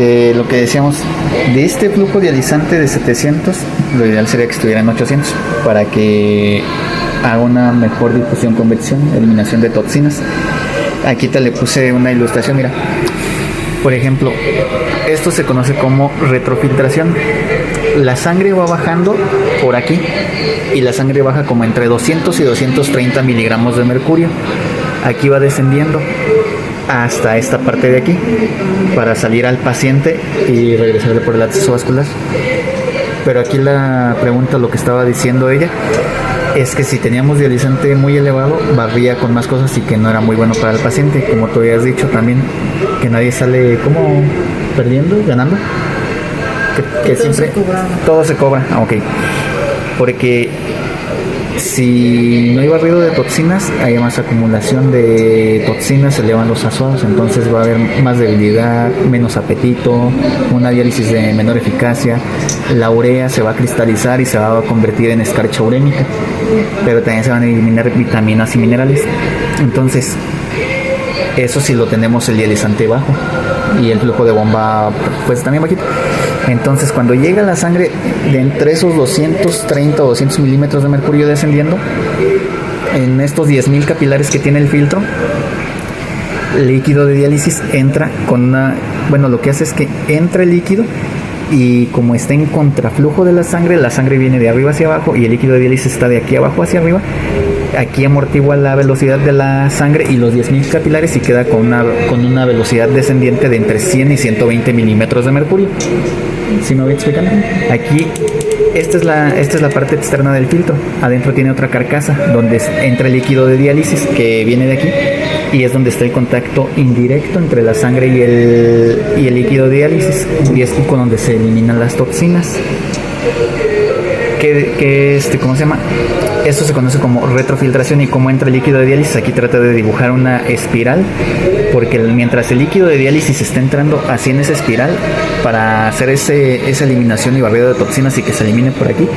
de lo que decíamos, de este flujo dializante de 700, lo ideal sería que estuviera en 800 para que haga una mejor difusión, convección, eliminación de toxinas. Aquí te le puse una ilustración, mira. Por ejemplo, esto se conoce como retrofiltración. La sangre va bajando por aquí y la sangre baja como entre 200 y 230 miligramos de mercurio. Aquí va descendiendo hasta esta parte de aquí para salir al paciente y regresarle por el acceso vascular. Pero aquí la pregunta, lo que estaba diciendo ella, es que si teníamos dializante muy elevado, barría con más cosas y que no era muy bueno para el paciente. Como tú habías dicho también, que nadie sale como perdiendo, ganando. Que todo siempre se cobra. Todo se cobra, ok. Porque si no hay barrido de toxinas, hay más acumulación de toxinas, se elevan los ácidos, entonces va a haber más debilidad, menos apetito, una diálisis de menor eficacia, la urea se va a cristalizar y se va a convertir en escarcha urémica, pero también se van a eliminar vitaminas y minerales. Entonces, eso sí lo tenemos el dializante bajo y el flujo de bomba pues también bajito. Entonces, cuando llega la sangre de entre esos 230 o 200 milímetros de mercurio descendiendo, en estos 10.000 capilares que tiene el filtro, el líquido de diálisis entra con una... Bueno, lo que hace es que entra el líquido y como está en contraflujo de la sangre viene de arriba hacia abajo y el líquido de diálisis está de aquí abajo hacia arriba. Aquí amortigua la velocidad de la sangre y los 10.000 capilares y queda con una velocidad descendiente de entre 100 y 120 milímetros de mercurio. ¿Sí me voy explicando? Aquí, esta es la parte externa del filtro. Adentro tiene otra carcasa donde entra el líquido de diálisis que viene de aquí y es donde está el contacto indirecto entre la sangre y el líquido de diálisis y es con donde se eliminan las toxinas. ¿Cómo se llama? Esto se conoce como retrofiltración y cómo entra el líquido de diálisis. Aquí trata de dibujar una espiral, porque mientras el líquido de diálisis está entrando así en esa espiral para hacer esa eliminación y barrido de toxinas y que se elimine por aquí,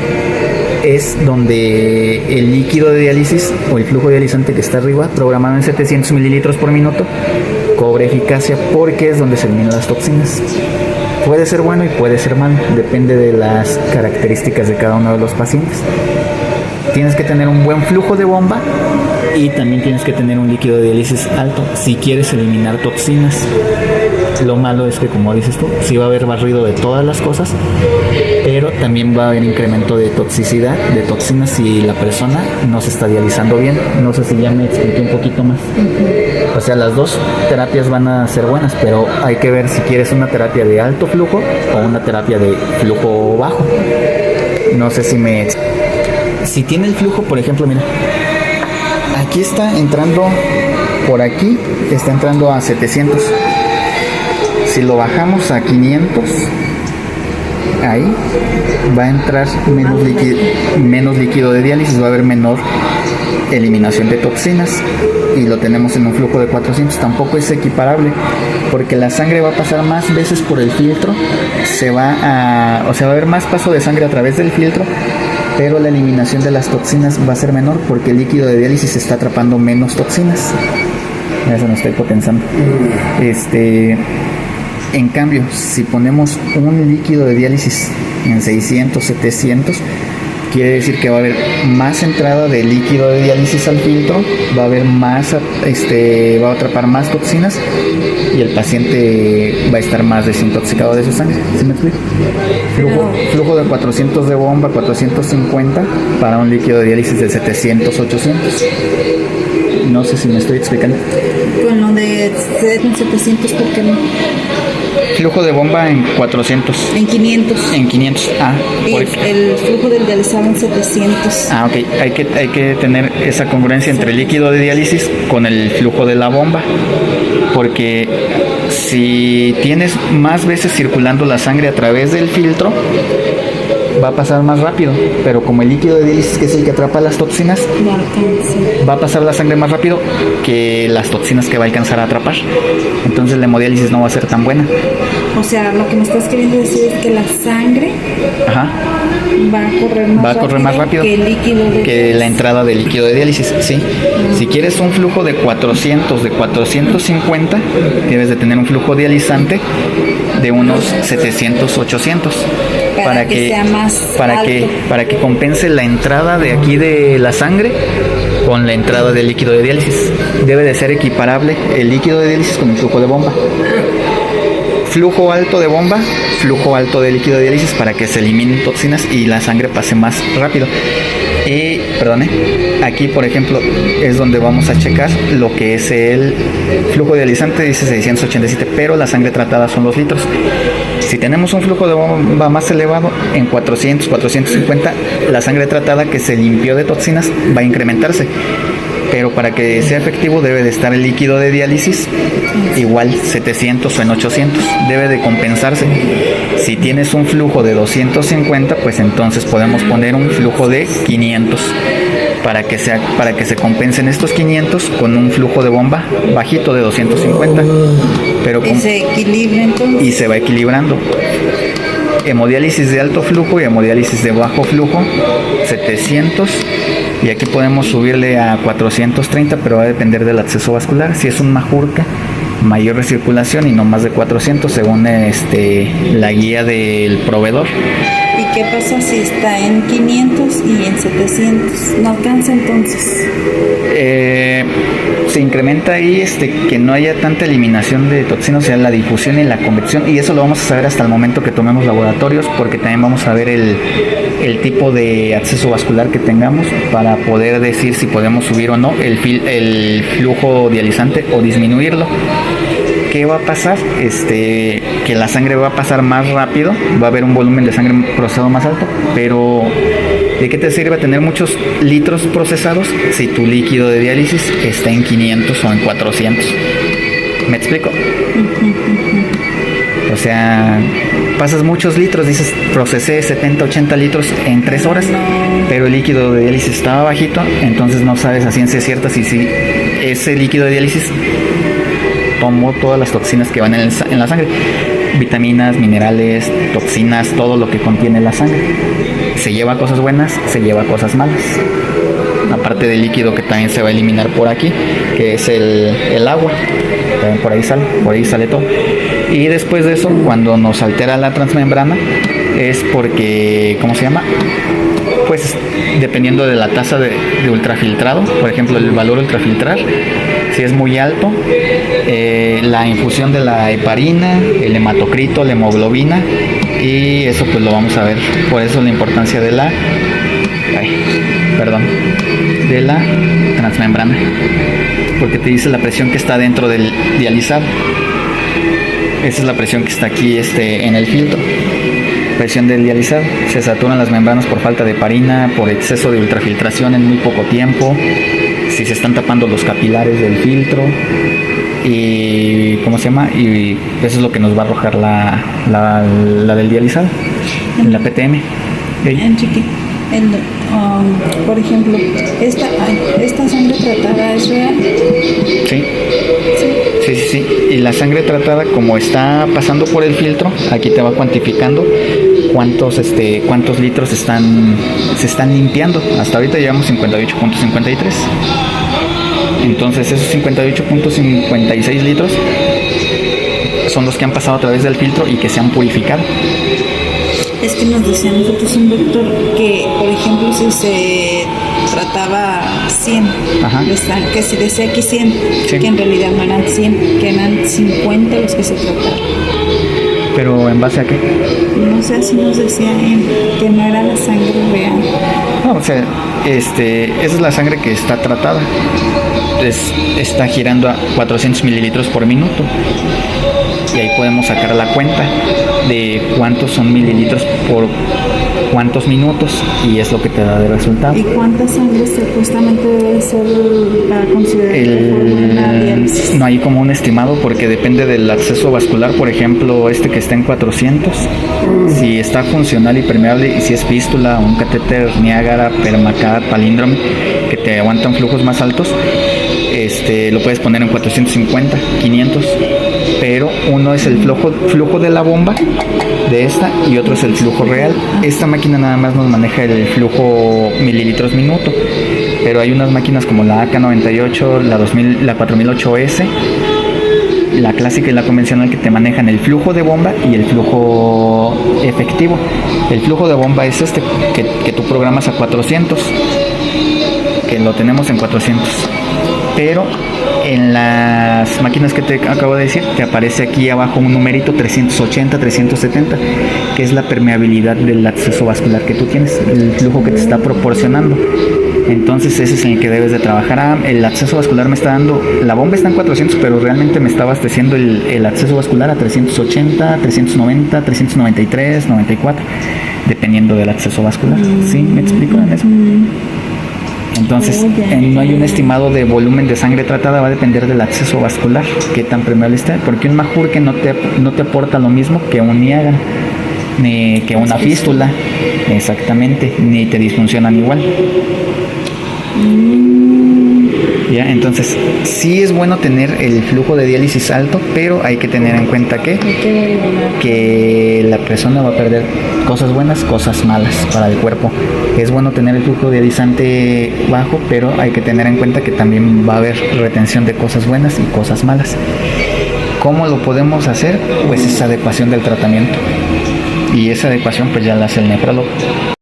es donde el líquido de diálisis o el flujo dializante que está arriba, programado en 700 mililitros por minuto, cobra eficacia porque es donde se eliminan las toxinas. Puede ser bueno y puede ser malo, depende de las características de cada uno de los pacientes. Tienes que tener un buen flujo de bomba y también tienes que tener un líquido de diálisis alto si quieres eliminar toxinas. Lo malo es que, como dices tú, sí va a haber barrido de todas las cosas, pero también va a haber incremento de toxicidad, de toxinas si la persona no se está dializando bien. No sé si ya me expliqué un poquito más. O sea, las dos terapias van a ser buenas, pero hay que ver si quieres una terapia de alto flujo o una terapia de flujo bajo. No sé si tiene el flujo, por ejemplo, mira, aquí está entrando, por aquí está entrando a 700. Si lo bajamos a 500, ahí va a entrar menos líquido de diálisis, va a haber menor eliminación de toxinas y lo tenemos en un flujo de 400. Tampoco es equiparable porque la sangre va a pasar más veces por el filtro, va a haber más paso de sangre a través del filtro, pero la eliminación de las toxinas va a ser menor porque el líquido de diálisis está atrapando menos toxinas. Eso no estoy potenzando. En cambio, si ponemos un líquido de diálisis en 600, 700, quiere decir que va a haber más entrada de líquido de diálisis al filtro, va a haber más, va a atrapar más toxinas y el paciente va a estar más desintoxicado de su sangre. ¿Sí me explico? Flujo de 400 de bomba, 450 para un líquido de diálisis de 700, 800. No sé si me estoy explicando. Con lo de 700, ¿por qué no? Flujo de bomba en 400. En 500. En 500. El flujo del dializado en 700. Ok. Hay que tener esa congruencia entre el líquido de diálisis con el flujo de la bomba. Porque si tienes más veces circulando la sangre a través del filtro, va a pasar más rápido, pero como el líquido de diálisis, que es el que atrapa las toxinas, va a pasar la sangre más rápido que las toxinas que va a alcanzar a atrapar. Entonces la hemodiálisis no va a ser tan buena. O sea, lo que me estás queriendo decir es que la sangre Ajá. va a correr más rápido que el líquido de que la entrada de líquido de diálisis, sí. Si quieres un flujo de 400, de 450, debes de tener un flujo dializante de unos 700, 800 para que sea más alto. Para que compense la entrada de aquí de la sangre con la entrada del líquido de diálisis. Debe de ser equiparable el líquido de diálisis con el flujo de bomba. Flujo alto de bomba, flujo alto de líquido de diálisis para que se eliminen toxinas y la sangre pase más rápido. Y, aquí por ejemplo es donde vamos a checar lo que es el flujo dializante, dice 687, pero la sangre tratada son los litros. Si tenemos un flujo de bomba más elevado, en 400, 450, la sangre tratada que se limpió de toxinas va a incrementarse. Pero para que sea efectivo debe de estar el líquido de diálisis igual 700 o en 800, debe de compensarse. Si tienes un flujo de 250, pues entonces podemos poner un flujo de 500 para que se compensen estos 500 con un flujo de bomba bajito de 250, pero y se equilibra entonces. Y se va equilibrando. Hemodiálisis de alto flujo y hemodiálisis de bajo flujo 700, y aquí podemos subirle a 430, pero va a depender del acceso vascular. Si es un Majurca, mayor recirculación y no más de 400 según la guía del proveedor. ¿Y qué pasa si está en 500 y en 700? ¿No alcanza entonces? Se incrementa ahí que no haya tanta eliminación de toxinas, o sea, la difusión y la convección, y eso lo vamos a saber hasta el momento que tomemos laboratorios, porque también vamos a ver el tipo de acceso vascular que tengamos para poder decir si podemos subir o no el flujo dializante o disminuirlo. ¿Qué va a pasar? Que la sangre va a pasar más rápido, va a haber un volumen de sangre procesado más alto, pero ¿de qué te sirve tener muchos litros procesados si tu líquido de diálisis está en 500 o en 400? ¿Me explico? O sea, pasas muchos litros, dices, procesé 70, 80 litros en 3 horas, pero el líquido de diálisis estaba bajito, entonces no sabes a ciencia cierta si ese líquido de diálisis tomó todas las toxinas que van en la sangre, vitaminas, minerales, toxinas, todo lo que contiene la sangre. Se lleva cosas buenas, se lleva cosas malas. Aparte del líquido que también se va a eliminar por aquí, que es el agua, también por ahí sale todo. Y después de eso, cuando nos altera la transmembrana, es porque, pues dependiendo de la tasa de ultrafiltrado, por ejemplo el valor ultrafiltrar, si es muy alto, la infusión de la heparina, el hematocrito, la hemoglobina, y eso pues lo vamos a ver. Por eso la importancia de la transmembrana, porque te dice la presión que está dentro del dializado. Esa es la presión que está aquí en el filtro. Presión del dializado. Se saturan las membranas por falta de heparina, por exceso de ultrafiltración en muy poco tiempo, si se están tapando los capilares del filtro, y y eso es lo que nos va a arrojar la del dializado, la PTM. Enrique, por ejemplo, esta sangre tratada es real. Sí. Y la sangre tratada, como está pasando por el filtro, aquí te va cuantificando cuántos litros se están limpiando. Hasta ahorita llevamos 58.53. Entonces esos 58.56 litros son los que han pasado a través del filtro y que se han purificado. Es que nos decía nosotros un doctor que, por ejemplo, si se trataba 100, que si decía aquí 100, que en realidad no eran 100, que eran 50 los que se trataban. ¿Pero en base a qué? No sé si nos decía que no era la sangre real. No, o sea, esa es la sangre que está tratada. Está girando a 400 mililitros por minuto. Y ahí podemos sacar la cuenta de cuántos son mililitros por cuántos minutos, y es lo que te da de resultado. ¿Y cuánta sangre supuestamente debe ser para considerar una diálisis? No hay como un estimado, porque depende del acceso vascular. Por ejemplo, que está en 400, si está funcional y permeable, y si es fístula, un catéter Niágara, Permacat, palíndrome, que te aguantan flujos más altos, lo puedes poner en 450, 500, pero uno es el flujo de la bomba de esta y otro es el flujo real. Esta máquina nada más nos maneja el flujo mililitros minuto, pero hay unas máquinas como la AK98, la 4008S, la clásica y la convencional, que te manejan el flujo de bomba y el flujo efectivo. El flujo de bomba es que tú programas a 400, que lo tenemos en 400, pero en las máquinas que te acabo de decir te aparece aquí abajo un numerito 380, 370, que es la permeabilidad del acceso vascular que tú tienes, el flujo que te está proporcionando. Entonces ese es en el que debes de trabajar. El acceso vascular me está dando, la bomba está en 400, pero realmente me está abasteciendo el acceso vascular a 380, 390, 393, 94, dependiendo del acceso vascular. ¿Sí? ¿Me explico en eso? Entonces, no hay un estimado de volumen de sangre tratada, va a depender del acceso vascular, qué tan permeable está, porque un majurque no te aporta lo mismo que un Niágara, ni que una fístula, exactamente, ni te disfuncionan igual. Ya, entonces sí es bueno tener el flujo de diálisis alto, pero hay que tener en cuenta que la persona va a perder cosas buenas, cosas malas para el cuerpo. Es bueno tener el flujo dializante bajo, pero hay que tener en cuenta que también va a haber retención de cosas buenas y cosas malas. ¿Cómo lo podemos hacer? Pues esa adecuación del tratamiento, y esa adecuación pues ya la hace el nefrólogo.